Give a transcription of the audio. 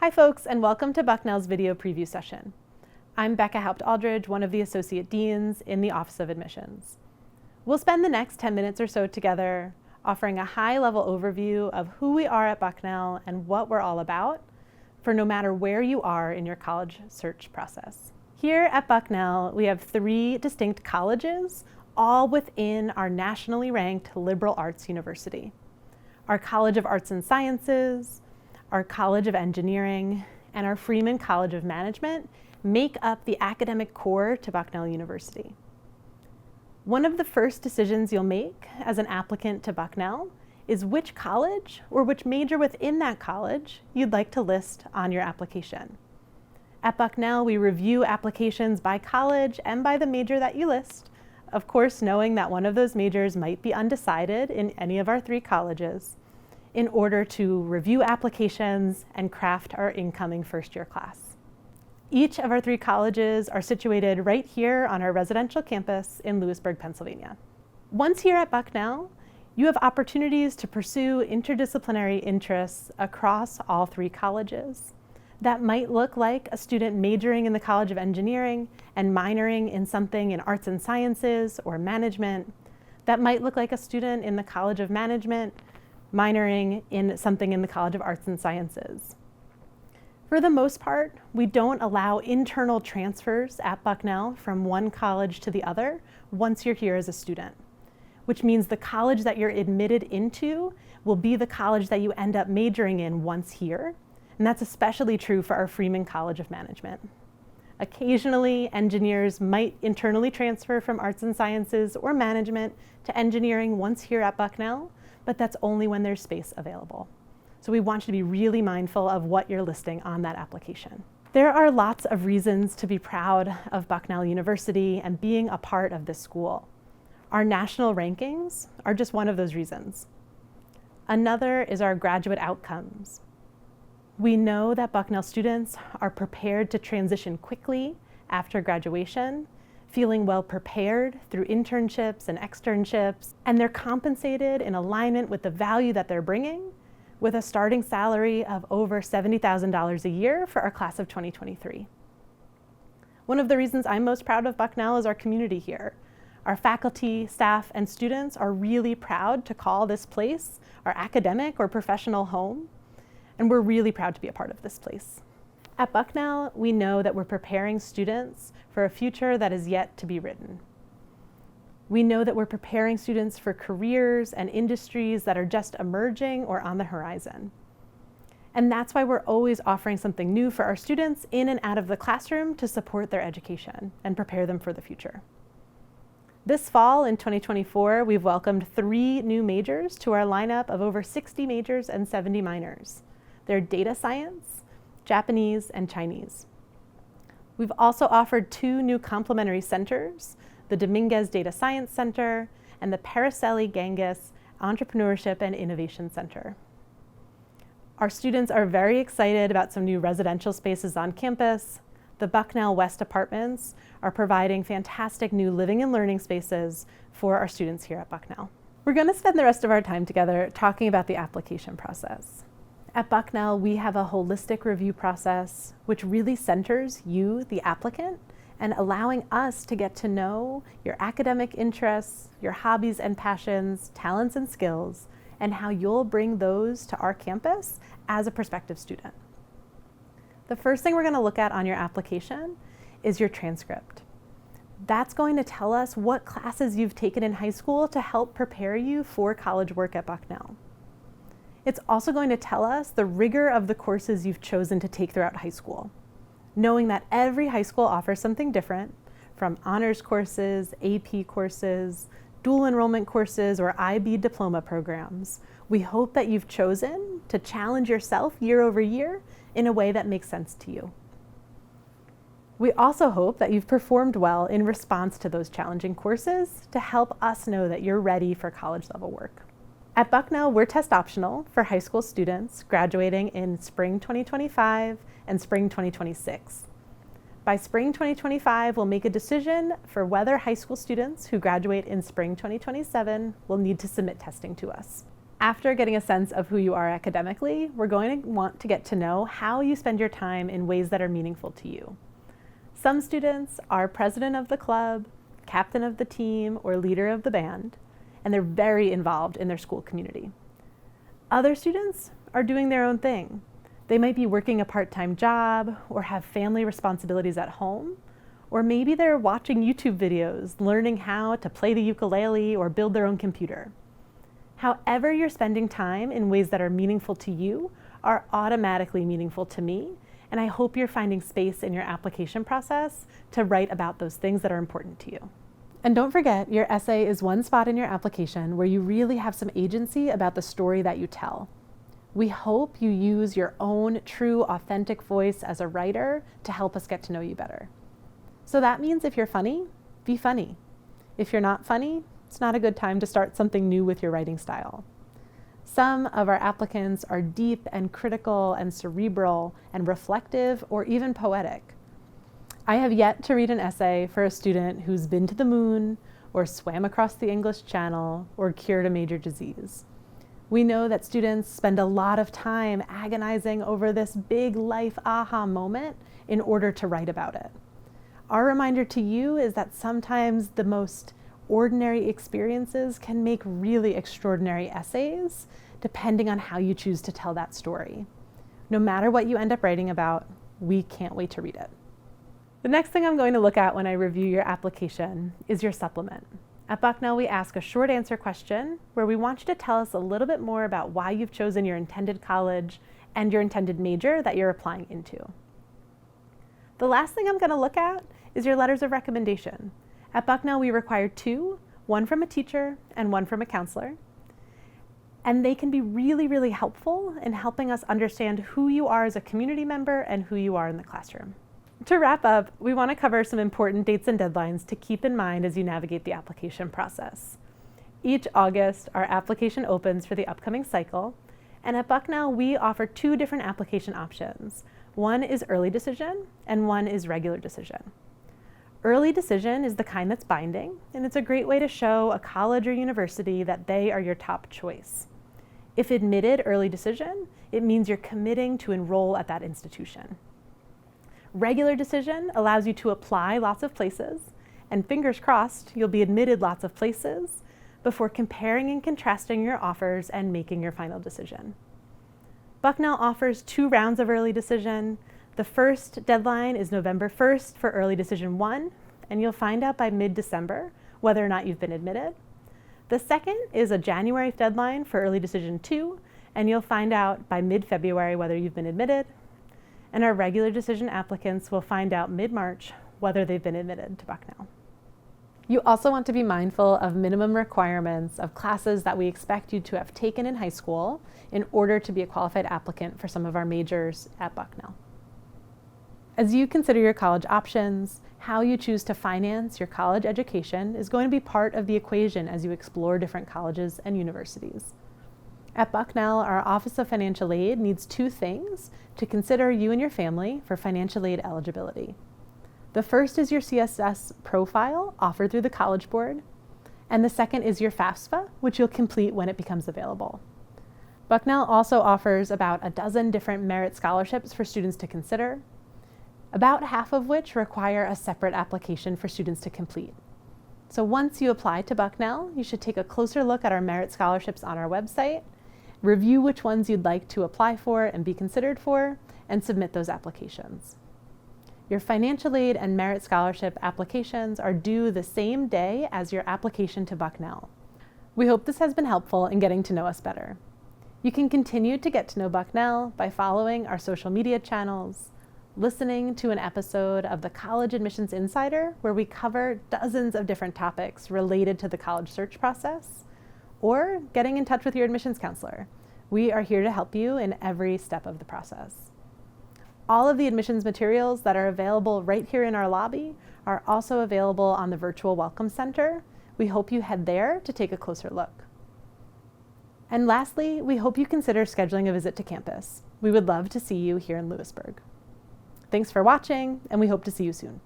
Hi folks, and welcome to Bucknell's video preview session. I'm Becca Haupt-Aldridge, one of the Associate Deans in the Office of Admissions. We'll spend the next 10 minutes or so together offering a high-level overview of who we are at Bucknell and what we're all about for no matter where you are in your college search process. Here at Bucknell, we have 3 distinct colleges, all within our nationally ranked liberal arts university. Our College of Arts and Sciences, our College of Engineering, and our Freeman College of Management make up the academic core to Bucknell University. One of the first decisions you'll make as an applicant to Bucknell is which college or which major within that college you'd like to list on your application. At Bucknell, we review applications by college and by the major that you list, of course knowing that one of those majors might be undecided in any of our 3 colleges, in order to review applications and craft our incoming first-year class. Each of our 3 colleges are situated right here on our residential campus in Lewisburg, Pennsylvania. Once here at Bucknell, you have opportunities to pursue interdisciplinary interests across all 3 colleges. That might look like a student majoring in the College of Engineering and minoring in something in arts and sciences or management. That might look like a student in the College of Management minoring in something in the College of Arts and Sciences. For the most part, we don't allow internal transfers at Bucknell from one college to the other once you're here as a student, which means the college that you're admitted into will be the college that you end up majoring in once here, and that's especially true for our Freeman College of Management. Occasionally, engineers might internally transfer from arts and sciences or management to engineering once here at Bucknell, but that's only when there's space available. So we want you to be really mindful of what you're listing on that application. There are lots of reasons to be proud of Bucknell University and being a part of this school. Our national rankings are just one of those reasons. Another is our graduate outcomes. We know that Bucknell students are prepared to transition quickly after graduation, feeling well prepared through internships and externships, and they're compensated in alignment with the value that they're bringing, with a starting salary of over $70,000 a year for our class of 2023. One of the reasons I'm most proud of Bucknell is our community here. Our faculty, staff, and students are really proud to call this place our academic or professional home, and we're really proud to be a part of this place. At Bucknell, we know that we're preparing students for a future that is yet to be written. We know that we're preparing students for careers and industries that are just emerging or on the horizon. And that's why we're always offering something new for our students in and out of the classroom to support their education and prepare them for the future. This fall in 2024, we've welcomed 3 new majors to our lineup of over 60 majors and 70 minors. They're data science, Japanese, and Chinese. We've also offered 2 new complementary centers, the Dominguez Data Science Center and the Paracelli Ganges Entrepreneurship and Innovation Center. Our students are very excited about some new residential spaces on campus. The Bucknell West Apartments are providing fantastic new living and learning spaces for our students here at Bucknell. We're going to spend the rest of our time together talking about the application process. At Bucknell, we have a holistic review process which really centers you, the applicant, and allowing us to get to know your academic interests, your hobbies and passions, talents and skills, and how you'll bring those to our campus as a prospective student. The first thing we're going to look at on your application is your transcript. That's going to tell us what classes you've taken in high school to help prepare you for college work at Bucknell. It's also going to tell us the rigor of the courses you've chosen to take throughout high school. Knowing that every high school offers something different, from honors courses, AP courses, dual enrollment courses, or IB diploma programs, we hope that you've chosen to challenge yourself year over year in a way that makes sense to you. We also hope that you've performed well in response to those challenging courses to help us know that you're ready for college level work. At Bucknell, we're test optional for high school students graduating in spring 2025 and spring 2026. By spring 2025, we'll make a decision for whether high school students who graduate in spring 2027 will need to submit testing to us. After getting a sense of who you are academically, we're going to want to get to know how you spend your time in ways that are meaningful to you. Some students are president of the club, captain of the team, or leader of the band, and they're very involved in their school community. Other students are doing their own thing. They might be working a part-time job or have family responsibilities at home, or maybe they're watching YouTube videos, learning how to play the ukulele or build their own computer. However you're spending time in ways that are meaningful to you are automatically meaningful to me, and I hope you're finding space in your application process to write about those things that are important to you. And don't forget, your essay is one spot in your application where you really have some agency about the story that you tell. We hope you use your own true, authentic voice as a writer to help us get to know you better. So that means if you're funny, be funny. If you're not funny, it's not a good time to start something new with your writing style. Some of our applicants are deep and critical and cerebral and reflective or even poetic. I have yet to read an essay for a student who's been to the moon or swam across the English Channel or cured a major disease. We know that students spend a lot of time agonizing over this big life aha moment in order to write about it. Our reminder to you is that sometimes the most ordinary experiences can make really extraordinary essays, depending on how you choose to tell that story. No matter what you end up writing about, we can't wait to read it. The next thing I'm going to look at when I review your application is your supplement. At Bucknell, we ask a short answer question where we want you to tell us a little bit more about why you've chosen your intended college and your intended major that you're applying into. The last thing I'm going to look at is your letters of recommendation. At Bucknell, we require two, one from a teacher and one from a counselor. And they can be really, really helpful in helping us understand who you are as a community member and who you are in the classroom. To wrap up, we want to cover some important dates and deadlines to keep in mind as you navigate the application process. Each August, our application opens for the upcoming cycle, and at Bucknell, we offer two different application options. One is early decision, and one is regular decision. Early decision is the kind that's binding, and it's a great way to show a college or university that they are your top choice. If admitted early decision, it means you're committing to enroll at that institution. Regular decision allows you to apply lots of places, and fingers crossed, you'll be admitted lots of places before comparing and contrasting your offers and making your final decision. Bucknell offers 2 rounds of early decision. The first deadline is November 1st for early decision 1, and you'll find out by mid-December whether or not you've been admitted. The second is a January deadline for early decision 2, and you'll find out by mid-February whether you've been admitted. And our regular decision applicants will find out mid-March whether they've been admitted to Bucknell. You also want to be mindful of minimum requirements of classes that we expect you to have taken in high school in order to be a qualified applicant for some of our majors at Bucknell. As you consider your college options, how you choose to finance your college education is going to be part of the equation as you explore different colleges and universities. At Bucknell, our Office of Financial Aid needs 2 things to consider you and your family for financial aid eligibility. The first is your CSS profile offered through the College Board, and the second is your FAFSA, which you'll complete when it becomes available. Bucknell also offers about a dozen different merit scholarships for students to consider, about half of which require a separate application for students to complete. So once you apply to Bucknell, you should take a closer look at our merit scholarships on our website, review which ones you'd like to apply for and be considered for, and submit those applications. Your financial aid and merit scholarship applications are due the same day as your application to Bucknell. We hope this has been helpful in getting to know us better. You can continue to get to know Bucknell by following our social media channels, listening to an episode of the College Admissions Insider, where we cover dozens of different topics related to the college search process, or getting in touch with your admissions counselor. We are here to help you in every step of the process. All of the admissions materials that are available right here in our lobby are also available on the Virtual Welcome Center. We hope you head there to take a closer look. And lastly, we hope you consider scheduling a visit to campus. We would love to see you here in Lewisburg. Thanks for watching, and we hope to see you soon.